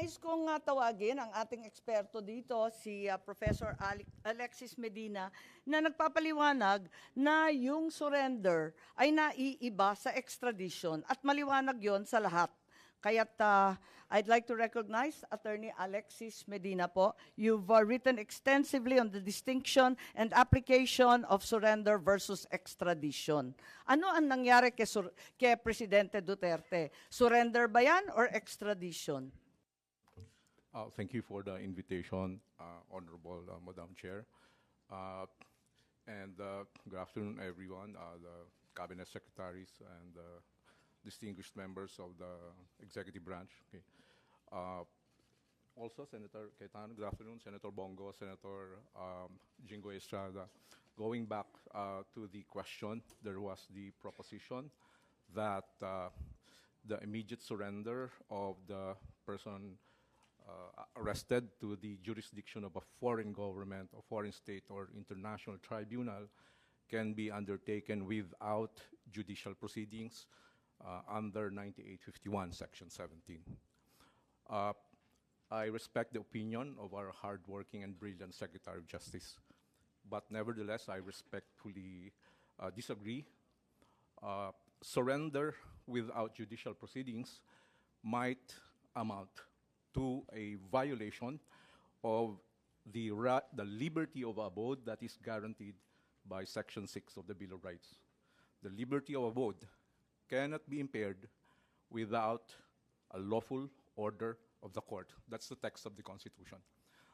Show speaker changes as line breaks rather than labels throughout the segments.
Nais kong tawagin ang ating eksperto dito, si Professor Alexis Medina, na nagpapaliwanag na yung surrender ay naiiba sa extradition at maliwanag yon sa lahat. Kaya't I'd like to recognize Attorney Alexis Medina po. You've written extensively on the distinction and application of surrender versus extradition. Ano ang nangyari kay Presidente Duterte? Surrender ba yan or extradition?
Thank you for the invitation, Honorable Madam Chair. Good afternoon, everyone, the Cabinet Secretaries and distinguished members of the Executive Branch. Okay. Also, Senator Cayetano, good afternoon, Senator Bongo, Senator Jingo Estrada. Going back to the question, there was the proposition that the immediate surrender of the person arrested to the jurisdiction of a foreign government, or foreign state, or international tribunal can be undertaken without judicial proceedings under 9851, Section 17. I respect the opinion of our hardworking and brilliant Secretary of Justice, but nevertheless, I respectfully disagree. Surrender without judicial proceedings might amount to a violation of the liberty of abode that is guaranteed by Section 6 of the Bill of Rights. The liberty of abode cannot be impaired without a lawful order of the court. That's the text of the Constitution.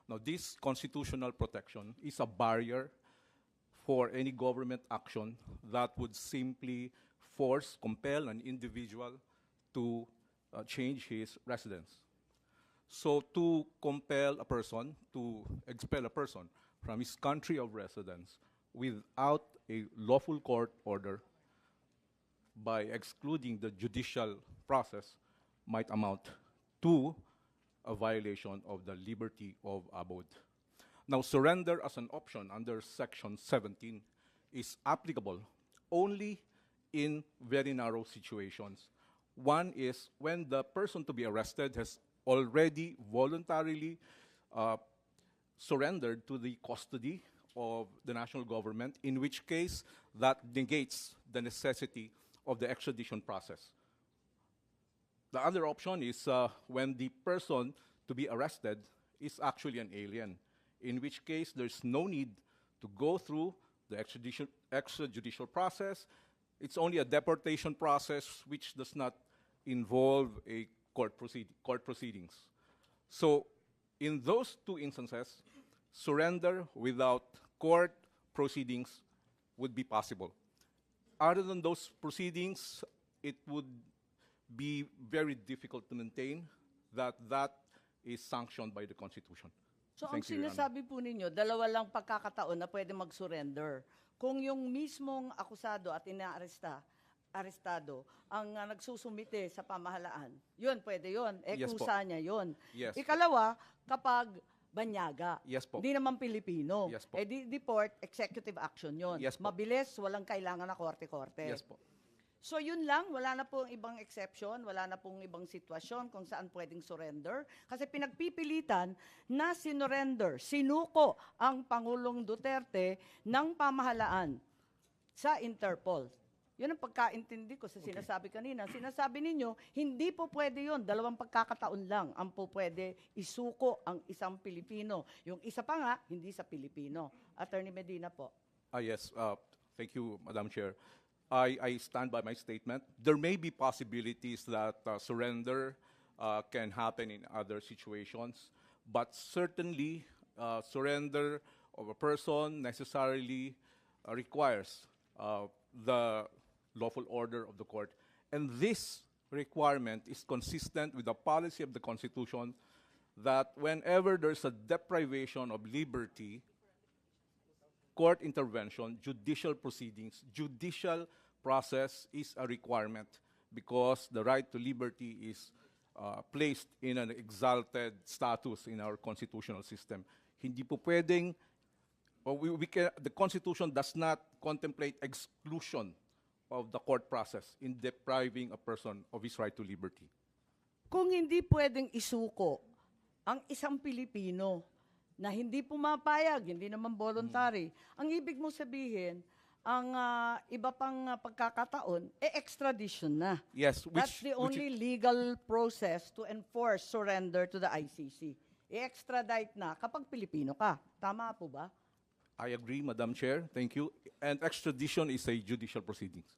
Now, this constitutional protection is a barrier for any government action that would simply compel an individual to change his residence. So to compel a person, to expel a person from his country of residence without a lawful court order by excluding the judicial process might amount to a violation of the liberty of abode. Now, surrender as an option under Section 17 is applicable only in very narrow situations. One is when the person to be arrested has already voluntarily surrendered to the custody of the national government, in which case that negates the necessity of the extradition process. The other option is when the person to be arrested is actually an alien, in which case there's no need to go through the extrajudicial process. It's only a deportation process which does not involve a court proceedings. So in those two instances, surrender without court proceedings would be possible. Other than those proceedings, it would be very difficult to maintain that is sanctioned by the Constitution.
So ang sinasabi po ninyo, dalawa lang pagkakataon na pwede mag-surrender. Kung yung mismong akusado at arestado ang nagsusumite sa pamahalaan, yun, pwede yun.
Yes,
Kusa niya yun.
Yes,
Ikalawa, kapag banyaga,
Yes, po.
di naman Pilipino,
Yes, po.
deport, executive action yun.
Yes, po.
Mabilis, walang kailangan na korte-korte.
Yes po.
So yun lang, wala na pong ibang exception, wala na pong ibang sitwasyon kung saan pwedeng surrender. Kasi pinagpipilitan na sinuko ang Pangulong Duterte ng pamahalaan sa Interpol. Yun ang pagkaintindi ko sa sinasabi kanina. Sinasabi ninyo, hindi po pwede yun. Dalawang pagkakataon lang ang po pwede isuko ang isang Pilipino. Yung isa pa nga, hindi sa Pilipino. Attorney Medina po.
Yes, thank you, Madam Chair. I stand by my statement. There may be possibilities that surrender can happen in other situations, but certainly surrender of a person necessarily requires the lawful order of the court. And this requirement is consistent with the policy of the Constitution that whenever there's a deprivation of liberty, court intervention, judicial proceedings, judicial process is a requirement because the right to liberty is placed in an exalted status in our constitutional system. Hindi po pwedeng, the Constitution does not contemplate exclusion of the court process in depriving a person of his right to liberty.
Kung hindi pwedeng isuko ang isang Pilipino na hindi pumapayag, hindi naman voluntary, ang ibig mo sabihin, ang iba pang pagkakataon, extradition na.
Yes,
That's the only legal process to enforce surrender to the ICC. I-extradite na kapag Pilipino ka. Tama po ba?
I agree, Madam Chair. Thank you. And extradition is a judicial proceedings.